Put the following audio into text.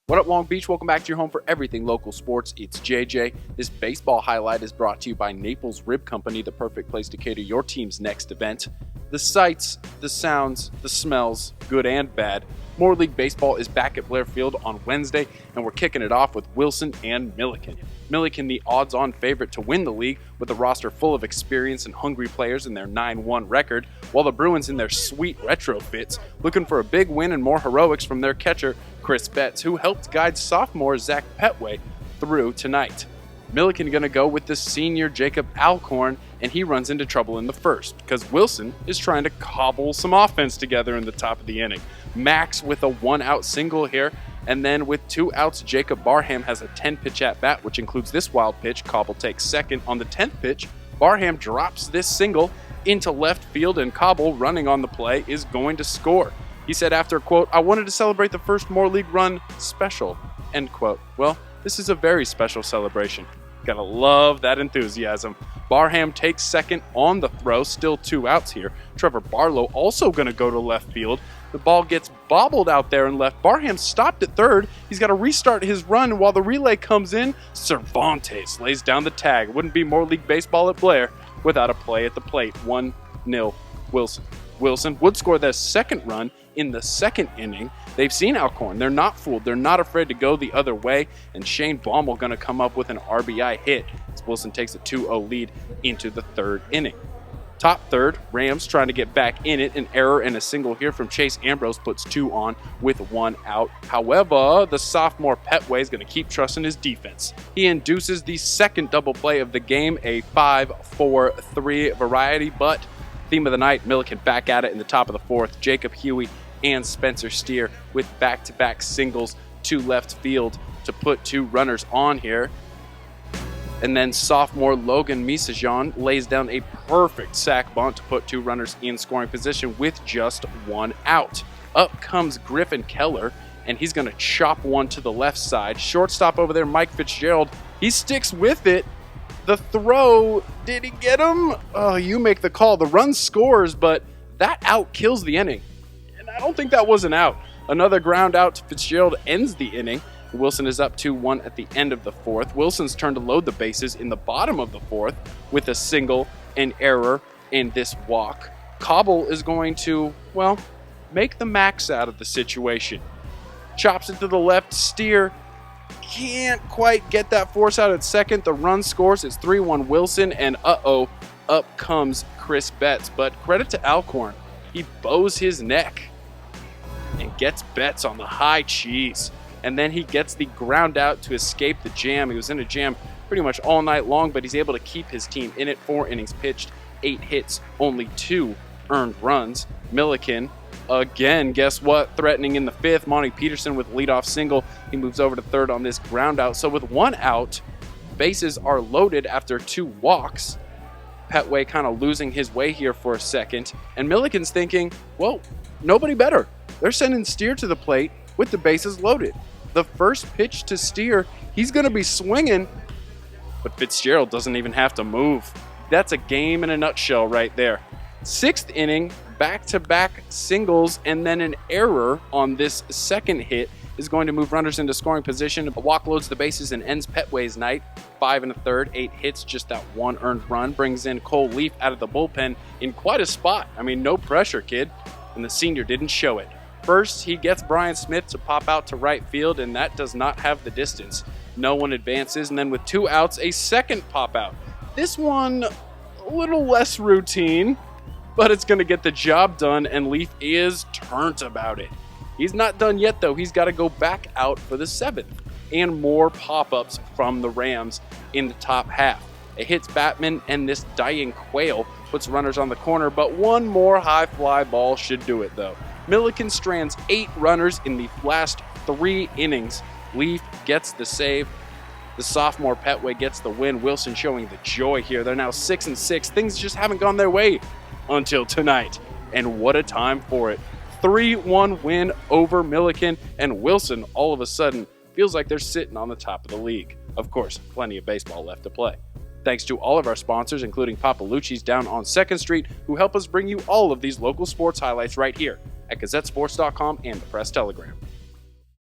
What up, Long Beach? Welcome back to your home for everything local sports. It's JJ. This baseball highlight is brought to you by Naples Rib Company, the perfect place to cater your team's next event. The sights, the sounds, the smells, good and bad. More League Baseball is back at Blair Field on Wednesday, and we're kicking it off with Wilson and Millikan. Millikan, the odds-on favorite to win the league, with a roster full of experience and hungry players in their 9-1 record, while the Bruins in their sweet retrofits, looking for a big win and more heroics from their catcher, Chris Betts, who helped guide sophomore Zach Petway through tonight. Millikan going to go with the senior Jacob Alcorn, and he runs into trouble in the first because Wilson is trying to cobble some offense together in the top of the inning. Max with a 1-out single here, and then with 2 outs, Jacob Barham has a 10-pitch at-bat, which includes this wild pitch. Cobble takes second. On the 10th pitch, Barham drops this single into left field, and Cobble, running on the play, is going to score. He said after, quote, "I wanted to celebrate the first Moore League run special," end quote. Well, this is a very special celebration. Gotta love that enthusiasm. Barham takes second on the throw, still 2 outs here. Trevor Barlow also gonna go to left field. The ball gets bobbled out there and left. Barham stopped at third. He's got to restart his run, and while the relay comes in, Cervantes lays down the tag. Wouldn't be More League Baseball at Blair without a play at the plate. 1-0 Wilson. Wilson would score their second run in the second inning. They've seen Alcorn. They're not fooled. They're not afraid to go the other way, and Shane Baumel going to come up with an RBI hit as Wilson takes a 2-0 lead into the third inning. Top third, Rams trying to get back in it. An error and a single here from Chase Ambrose puts 2 on with 1 out. However, the sophomore Petway is going to keep trusting his defense. He induces the second double play of the game, a 5-4-3 variety, but theme of the night, Millikan back at it in the top of the fourth. Jacob Huey and Spencer Steer with back-to-back singles to left field to put 2 runners on here. And then sophomore Logan Misajan lays down a perfect sac bunt to put 2 runners in scoring position with just 1 out. Up comes Griffin Keller, and he's going to chop one to the left side. Shortstop over there, Mike Fitzgerald, he sticks with it. The throw, did he get him? Oh, you make the call. The run scores, but that out kills the inning. And I don't think that was an out. Another ground out to Fitzgerald ends the inning. Wilson is up 2-1 at the end of the fourth. Wilson's turn to load the bases in the bottom of the fourth with a single, an error, and this walk. Cobble is going to, well, make the max out of the situation. Chops it to the left. Steer can't quite get that force out at second. The run scores. It's 3-1 Wilson, and up comes Chris Betts. But credit to Alcorn. He bows his neck and gets Betts on the high cheese. And then he gets the ground out to escape the jam. He was in a jam pretty much all night long, but he's able to keep his team in it. 4 innings pitched, 8 hits, only 2 earned runs. Millikan, again, guess what? Threatening in the 5th. Monty Peterson with leadoff single. He moves over to third on this ground out. So with 1 out, bases are loaded after 2 walks. Petway kind of losing his way here for a second. And Millikan's thinking, well, nobody better. They're sending Steer to the plate with the bases loaded. The first pitch to Steer, he's going to be swinging, but Fitzgerald doesn't even have to move. That's a game in a nutshell right there. 6th inning, back-to-back singles, and then an error on this second hit is going to move runners into scoring position. A walk loads the bases and ends Petway's night. 5 1/3, 8 hits, just that 1 earned run. Brings in Cole Leaf out of the bullpen in quite a spot. I mean, no pressure, kid. And the senior didn't show it. First, he gets Brian Smith to pop out to right field, and that does not have the distance. No one advances, and then with 2 outs, a second pop out. This one, a little less routine, but it's going to get the job done, and Leaf is turnt about it. He's not done yet, though. He's got to go back out for the 7th, and more pop-ups from the Rams in the top half. It hits Batman, and this dying Quail puts runners on the corner, but 1 more high fly ball should do it, though. Millikan strands 8 runners in the last 3 innings. Leaf gets the save. The sophomore Petway gets the win. Wilson showing the joy here. They're now 6-6. Things just haven't gone their way until tonight. And what a time for it. 3-1 win over Millikan, and Wilson all of a sudden feels like they're sitting on the top of the league. Of course, plenty of baseball left to play. Thanks to all of our sponsors, including Papalucci's down on 2nd Street, who help us bring you all of these local sports highlights right here at GazetteSports.com and the Press Telegram.